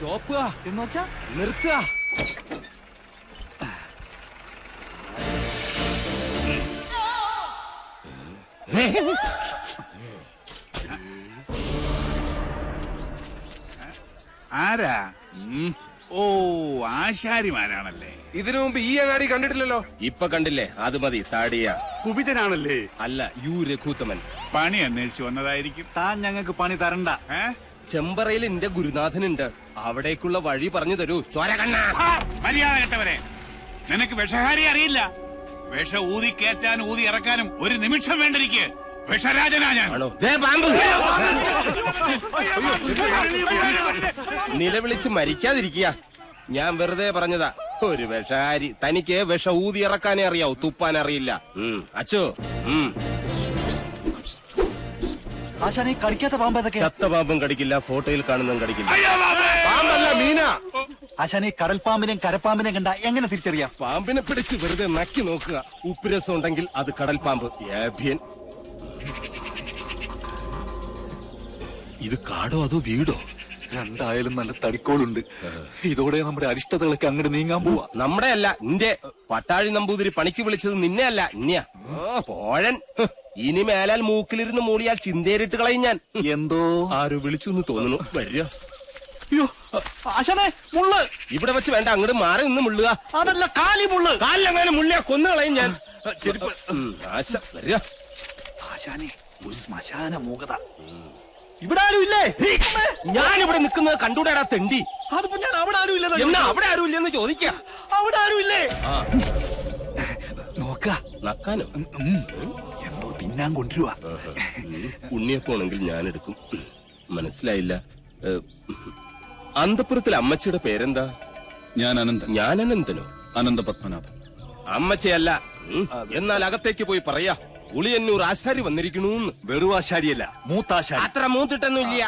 Stop എന്ന് വെച്ചാ നിർത്തുക. ആരാ? ഓ, ആശാരിമാരാണല്ലേ. ഇതിനു മുമ്പ് ഈ അങ്ങാടി കണ്ടിട്ടില്ലല്ലോ. ഇപ്പൊ കണ്ടില്ലേ? അത് മതി. താടിയ കുപിതനാണല്ലേ? അല്ല, യു രഘൂത്തമൻ. പണി അന്വേഷിച്ചു വന്നതായിരിക്കും. താൻ ഞങ്ങൾക്ക് പണി തരണ്ട. ചെമ്പറയിൽ എന്റെ ഗുരുനാഥനുണ്ട്. അവിടേക്കുള്ള വഴി പറഞ്ഞു തരൂ. ചോരകണ്ണ മര്യാദ കെട്ടവരെ, നിനക്ക് വിഷഹാരി അറിയില്ല. വിഷ ഊതി കയറ്റാനും ഊതി ഇറക്കാനും ഒരു നിമിഷം വേണ്ടിരിക്കെ. വിഷരാജനാ ഞാൻ. നിലവിളിച്ച് മരിക്കാതിരിക്കുക. ഞാൻ വെറുതെ പറഞ്ഞതാ. ഒരു വിഷഹാരി. തനിക്ക് വിഷ ഊതി ഇറക്കാനേ അറിയാവൂ, തുപ്പാൻ അറിയില്ല. അച്ചോ, ആശാനെ കടിക്കാത്ത പാമ്പ് ഏതൊക്കെ? ചത്ത പാമ്പും കടിക്കില്ല, ഫോട്ടോയിൽ കാണുന്നതും കടിക്കില്ല. പാമ്പല്ല, മീന. ആശാനെ കടൽപ്പാമ്പിനെയും കരപ്പാമ്പിനെയും കണ്ട എങ്ങനെ തിരിച്ചറിയാം? പാമ്പിനെ പിടിച്ച് വെറുതെ നക്കി നോക്കുക. ഉപ്പുരസം ഉണ്ടെങ്കിൽ അത് കടൽ പാമ്പ്. ഏഭ്യൻ. ഇത് കാടോ അതോ വീടോ? രണ്ടായാലും നല്ല തടിക്കോളുണ്ട്. ഇതോടെ നമ്മുടെ അരിഷ്ടതകളൊക്കെ അങ്ങോട്ട് നീങ്ങാൻ പോവാ. നമ്മുടെ അല്ല, നിന്റെ. പട്ടാഴി നമ്പൂതിരി പണിക്ക് വിളിച്ചത് നിന്നെ അല്ല, ഇന്നെയാ. പോഴൻ. ഇനി മേലാൽ മൂക്കിലിരുന്ന് മൂടിയാൽ ചിന്തേരിട്ട് കളയും ഞാൻ. എന്തോ ആരോ വിളിച്ചു എന്ന് തോന്നുന്നു. വരിക. അയ്യോ ആശാനെ, മുള്ള് ഇവിടെ വെച്ച് വേണ്ട, അങ്ങോട്ട് മാറി നിന്ന് മുള്ളുക. അതല്ല, കാലി മുള്ള്. കാലിലെങ്ങനെ മുള്ളിയാ കൊന്നു കളയും ഞാൻ. ആശ വരിക. ആശാനെ, ഒരു ശ്മശാന മൂകത. ഇവിടെ ആരും ഇല്ലേ? ഞാനിവിടെ നിൽക്കുന്നത് കണ്ടൂടാ തെണ്ടി. അതിപ്പോ ഞാൻ അവിടെ ആരും ഇല്ല. എന്നാ അവിടെ ആരും ഇല്ലെന്ന് ചോദിക്കാം. അവിടെ ആരും ഇല്ലേ? നോക്ക നക്കാനോ? എന്തോ തിന്നാൻ കൊണ്ടുവരുവാ. ഉണ്ണിയപ്പോണെങ്കിൽ ഞാൻ എടുക്കും. മനസ്സിലായില്ല. അന്തപുരത്തിലെ അമ്മച്ചിയുടെ പേരെന്താ? ഞാൻ അനന്തൻ. ഞാൻ അനന്തനോ? അനന്തപത്മനാഭൻ. അമ്മച്ചയല്ല. എന്നാൽ അകത്തേക്ക് പോയി പറയാ, ഉളിയന്നൂർ ആശാരി വന്നിരിക്കണു. വെറുവാശാരിയല്ല, മൂത്താശാരി. അത്ര മൂത്തിട്ടൊന്നും ഇല്ല.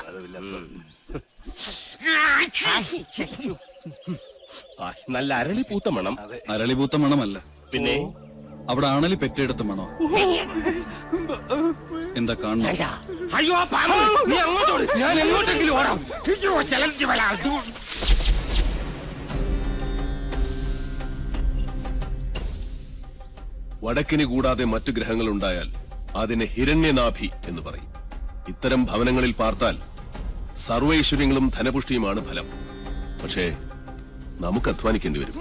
നല്ല അരളി പൂത്ത മണം. അരളിപൂത്ത മണമല്ല, പിന്നെ അവിടെ ആണലി പെറ്റെടുത്ത മണോ. എന്താ കാണണം? അയ്യോ പാമ്പ്, നീ അങ്ങോട്ടോട്, ഞാൻ എങ്ങോട്ടെങ്കിലും ഓടാം. വടക്കിന് കൂടാതെ മറ്റു ഗ്രഹങ്ങളുണ്ടായാൽ അതിനെ ഹിരണ്യനാഭി എന്ന് പറയും. ഇത്തരം ഭവനങ്ങളിൽ പാർത്താൽ സർവൈശ്വര്യങ്ങളും ധനപുഷ്ടിയുമാണ് ഫലം. പക്ഷേ നമുക്ക് അധ്വാനിക്കേണ്ടി വരും.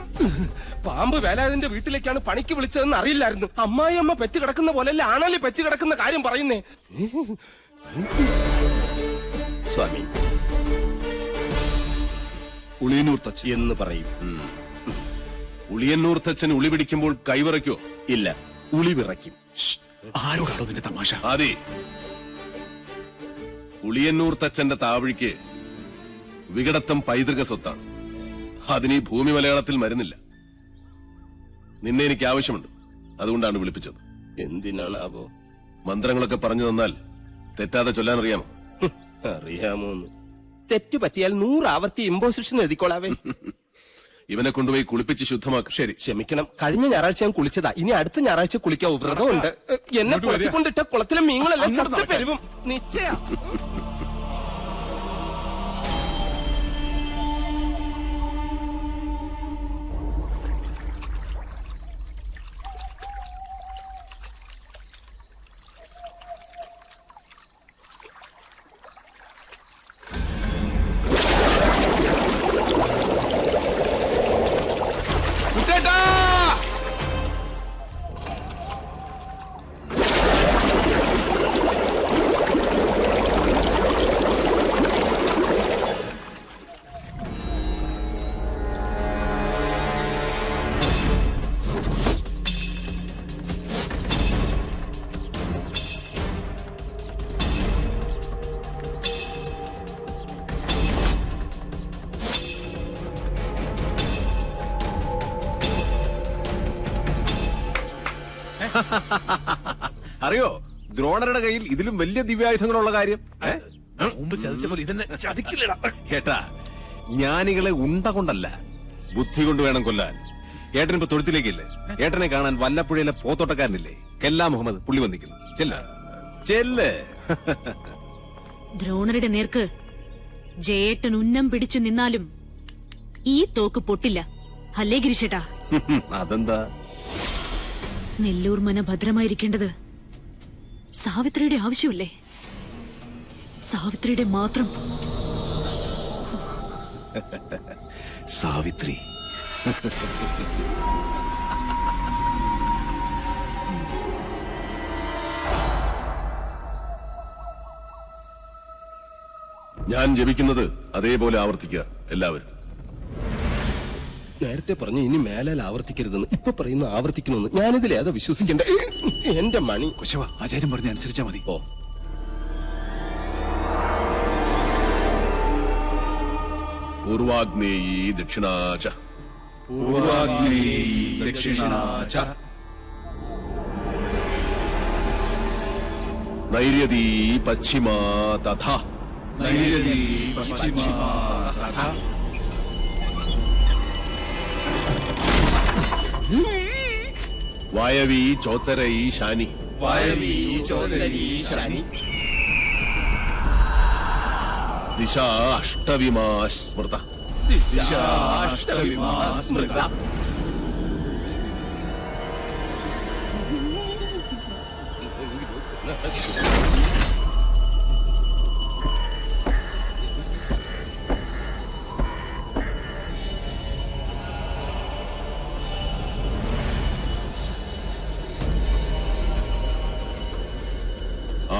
പാമ്പ് വേലാതിന്റെ വീട്ടിലേക്കാണ് പണിക്ക് വിളിച്ചതെന്ന് അറിയില്ലായിരുന്നു. അമ്മായിയമ്മ പെറ്റ് കിടക്കുന്ന പോലെയല്ല ആണല്ലേ പെറ്റ് കിടക്കുന്ന കാര്യം പറയുന്നേ. സ്വാമി, ഉളിയന്നൂർ തച്ചൻ എന്ന് പറയും. ഉളിയന്നൂർ തച്ചൻ ഉളി പിടിക്കുമ്പോൾ കൈവിറയ്ക്കോ? ഇല്ല, ഉളി വിറയ്ക്കും. ആരോടാണോ നിന്റെ തമാശ? അതെ, ഉളിയന്നൂർ തച്ചന്റെ താവഴിക്ക് വികടത്തം പൈതൃക സ്വത്താണ്. അതിന് ഈ ഭൂമി മലയാളത്തിൽ മരുന്നില്ല. നിന്നെ എനിക്ക് ആവശ്യമുണ്ട്, അതുകൊണ്ടാണ് വിളിപ്പിച്ചത്. എന്തിനാണാവോ? മന്ത്രങ്ങളൊക്കെ പറഞ്ഞു തന്നാൽ തെറ്റാതെ ചൊല്ലാൻ അറിയാമോ? അറിയാമോന്ന്. തെറ്റു പറ്റിയാൽ 100 ആവർത്തി ഇമ്പോസിഷൻ എഴുതിക്കോളാവേ. ഇവനെ കൊണ്ടുപോയി കുളിപ്പിച്ച് ശുദ്ധമാക്കും. ശരി, ക്ഷമിക്കണം. കഴിഞ്ഞ ഞായറാഴ്ച ഞാൻ കുളിച്ചതാ. ഇനി അടുത്ത ഞായറാഴ്ച കുളിക്കാവൂ. വ്രതമുണ്ട്. എന്നെ കുളത്തിക്കൊണ്ടിട്ട കുളത്തിലെ മീങ്ങളെല്ലാം ചത്ത് പെരുവും. നിശ്ചയ. അറിയോ ദ്രോണരുടെ കയ്യിൽ ഇതിലും വലിയ ദിവ്യായുധങ്ങളുള്ള കാര്യം? മുമ്പ് ചതിച്ച പോലെ ഇതെന്നെ ചതിക്കില്ലടാ. ഏട്ടാ, ജ്ഞാനികളെ ഉണ്ട കൊണ്ടല്ല ബുദ്ധി കൊണ്ട് വേണം കൊല്ലാൻ. ഏട്ടൻ ഇപ്പൊ തൊഴുത്തിലേക്കില്ലേ? ഏട്ടനെ കാണാൻ വല്ലപ്പുഴയിലെ പോത്തോട്ടക്കാരനില്ലേ കെല്ലാ മുഹമ്മദ്, പുള്ളി വന്നിരിക്കുന്നു. ചെല്ല്. ദ്രോണരുടെ നേർക്ക് ജയേട്ടൻ ഉന്നം പിടിച്ചു നിന്നാലും ഈ തോക്ക് പൊട്ടില്ല. അല്ലേ ഗിരിശേട്ടാ? അതെന്താ? നെല്ലൂർ മന ഭദ്രമായിരിക്കേണ്ടത് സാവിത്രിയുടെ ആവശ്യമല്ലേ? സാവിത്രിയുടെ മാത്രം. സാവിത്രി. ഞാൻ ജപിക്കുന്നത് അതേപോലെ ആവർത്തിക്കുക എല്ലാവരും. നേരത്തെ പറഞ്ഞു ഇനി മേലാൽ ആവർത്തിക്കരുതെന്ന്. ഇപ്പൊ പറയുന്ന ആവർത്തിക്കണമെന്ന്. ഞാനിതിലേതാ വിശ്വസിക്കണ്ട? എന്റെ മണി. കുശവ, ആചാര്യം പറഞ്ഞ് അനുസരിച്ചാ മതി. ഓ, പൂർവാഗ്നേയീ ദക്ഷിണാച ദക്ഷിണാച നൈര്യതീ പശ്ചിമാ തഥാ വായവീ ചോത്തരൈ ശാനി ദിശാ അഷ്ടവിമാ സ്മൃത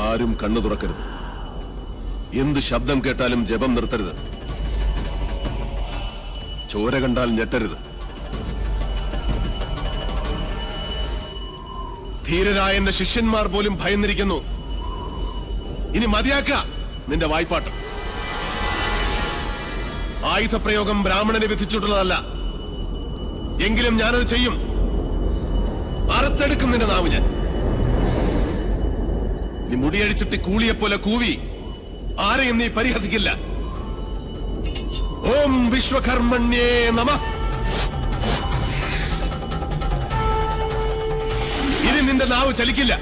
ആരും കണ്ണു തുറക്കരുത്. എന്ത് ശബ്ദം കേട്ടാലും ജപം നിർത്തരുത്. ചോര കണ്ടാൽ ഞെട്ടരുത്. ധീരരായ എന്റെ ശിഷ്യന്മാർ പോലും ഭയന്നിരിക്കുന്നു. ഇനി മതിയാക്ക നിന്റെ വായ്പാട്ടം. ആയുധപ്രയോഗം ബ്രാഹ്മണനെ വിധിച്ചിട്ടുള്ളതല്ല. എങ്കിലും ഞാനത് ചെയ്യും. അറുത്തെടുക്കും നിന്റെ നാവ് ഞാൻ. നീ മുടിയടിച്ചിട്ട് കൂളിയെപ്പോലെ കൂവി ആരെയും നീ പരിഹസിക്കില്ല. ഓം വിശ്വകർമ്മണ്യേ നമഃ. ഇനി നിന്റെ നാവ് ചലിക്കില്ല.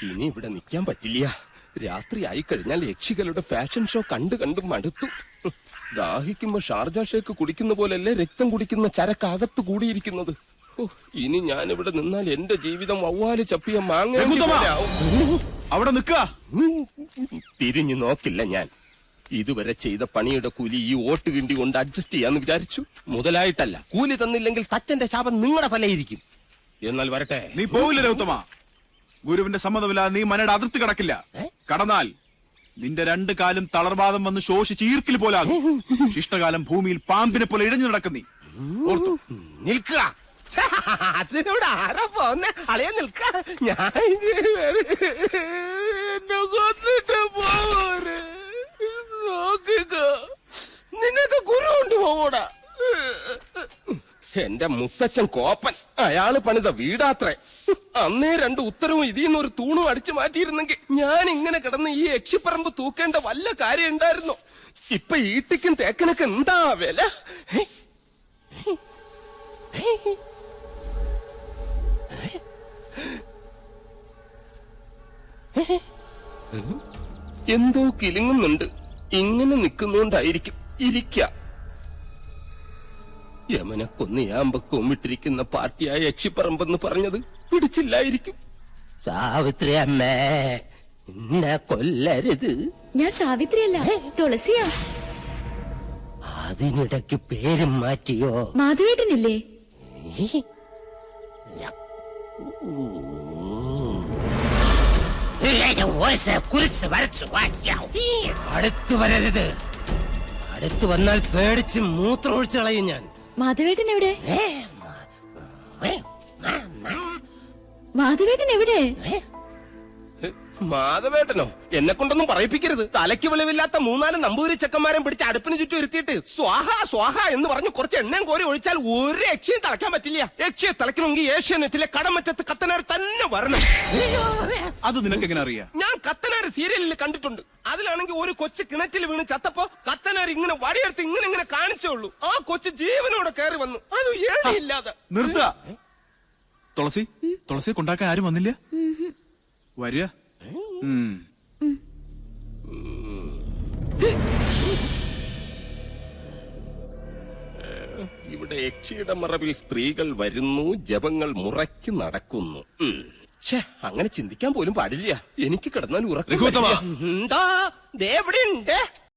ഇനി ഇവിടെ നിൽക്കാൻ പറ്റില്ല. രാത്രി ആയി കഴിഞ്ഞാൽ യക്ഷികളുടെ ഫാഷൻ ഷോ കണ്ടു മടുത്തു. ദാഹിക്കുമ്പോ ഷാർജ ഷേക്ക് കുടിക്കുന്ന പോലല്ലേ രക്തം കുടിക്കുന്ന ചരക്കകത്ത് കൂടിയിരിക്കുന്നത്. ഇനി ഞാൻ ഇവിടെ നിന്നാൽ എന്റെ ജീവിതം വവ്വാല് ചപ്പിയ മാങ്ങ. അവിടെ നിൽക്ക. തിരിഞ്ഞു നോക്കില്ല ഞാൻ. ഇതുവരെ ചെയ്ത പണിയുടെ കൂലി ഈ ഓട്ട് കിണ്ടി കൊണ്ട് അഡ്ജസ്റ്റ് ചെയ്യാന്ന് വിചാരിച്ചു. മുതലായിട്ടല്ല. കൂലി തന്നില്ലെങ്കിൽ തച്ചന്റെ ശാപം നിങ്ങളുടെ തലയിരിക്കും. എന്നാൽ വരട്ടെ. നീ പോവില്ല രൗത്തമ. ഗുരുവിന്റെ സമ്മതമില്ലാതെ നീ മനയുടെ അതിർത്തി കടക്കില്ല. കടന്നാൽ നിന്റെ രണ്ടു കാലും തളർവാദം വന്ന് ശോഷിച്ച് ഈർക്കിൽ പോലാകും. ശിഷ്ടകാലം ഭൂമിയിൽ പാമ്പിനെ പോലെ ഇഴഞ്ഞു നടക്കും. നീ ഓർത്തു നിൽക്കുക. അതിനോട് ആരാ പോന്നെ? അളയാ നിൽക്ക. ഞാൻ എന്നെ കൊന്നിട്ട് പോരെ. നോക്കുക, നിനക്ക് ഗുരു കൊണ്ട് പോകൂടാ. എന്റെ മുത്തച്ഛൻ കോപ്പൻ. അയാള് പണിത വീടാത്രേ. അന്നേ രണ്ട് ഉത്തരവും ഇതിന്നൊരു തൂണും അടിച്ചു മാറ്റിയിരുന്നെങ്കിൽ ഞാൻ ഇങ്ങനെ കിടന്ന് ഈ യക്ഷിപ്പറമ്പ് തൂക്കേണ്ട വല്ല കാര്യം ഉണ്ടായിരുന്നു. ഇപ്പൊ ഈട്ടിക്കും തേക്കനൊക്കെ എന്താ വില? എന്തോ കിലുങ്ങുന്നുണ്ട്. ഇങ്ങനെ നിൽക്കുന്നോണ്ടായിരിക്കും. ഇരിക്ക. യമനെ കൊന്നിയാമ്പ കൊമ്മിട്ടിരിക്കുന്ന പാർട്ടിയായ യക്ഷിപ്പറമ്പെന്ന് പറഞ്ഞത് പിടിച്ചില്ലായിരിക്കും. സാവിത്രി അമ്മേ, എന്നെ കൊല്ലരുത്. ഞാൻ സാവിത്രിയല്ല, തുളസിയാ. അതിനിടയ്ക്ക് പേരും മാറ്റിയോ? മാധവേട്ടനില്ലേ? അടുത്തു വരരുത്. അടുത്തു വന്നാൽ പേടിച്ച് മൂത്രം ഒഴിച്ചു കളയും ഞാൻ. മാധവേട്ടൻ എവിടെ? മാധവേട്ടൻ എവിടെ? മാധവേട്ടനോ എന്നെ കൊണ്ടൊന്നും പറയിപ്പിക്കരുത്. തലയ്ക്ക് വെളിവില്ലാത്ത 3-4 നമ്പൂതിരി ചെക്കന്മാരെ പിടിച്ച് അടുപ്പിന് ചുറ്റും ഇരുത്തിയിട്ട് സ്വാഹ സ്വാഹ എന്ന് പറഞ്ഞ് കുറച്ച് എണ്ണയും കോരി ഒഴിച്ചാൽ ഒരു യക്ഷിയും തിളയ്ക്കാൻ പറ്റില്ല. യക്ഷിയെ തിളയ്ക്കണമെങ്കിൽ ഏഷ്യാനെറ്റിലെ കടമറ്റത്ത് കത്തനാർ തന്നെ വരണം. അത് നിനക്ക് എങ്ങനെ അറിയാം? ഞാൻ കത്തനാർ സീരിയലിൽ കണ്ടിട്ടുണ്ട്. അതിലാണെങ്കിൽ ഒരു കൊച്ചു കിണറ്റിൽ വീണ് ചത്തപ്പോ കത്തനാർ ഇങ്ങനെ വടിയെടുത്ത് ഇങ്ങനെ കാണിച്ചേ ഉള്ളൂ. ആ കൊച്ചു ജീവനോടെ കയറി വന്നു. അത് ഏഴില്ലാതെ. നിർത്ത. തുളസിയെ കൊണ്ടാക്കാൻ ആരും വന്നില്ല? വരിക. ഇവിടെ യക്ഷിയുടെ മറവിൽ സ്ത്രീകൾ വരുന്നു, ജപങ്ങൾ മുറയ്ക്ക് നടക്കുന്നു. അങ്ങനെ ചിന്തിക്കാൻ പോലും പാടില്ല. എനിക്ക് കിടന്നാൽ ഉറക്കം. രഘുത്തമ. എന്താ? ദേ എവിടെയുണ്ട്?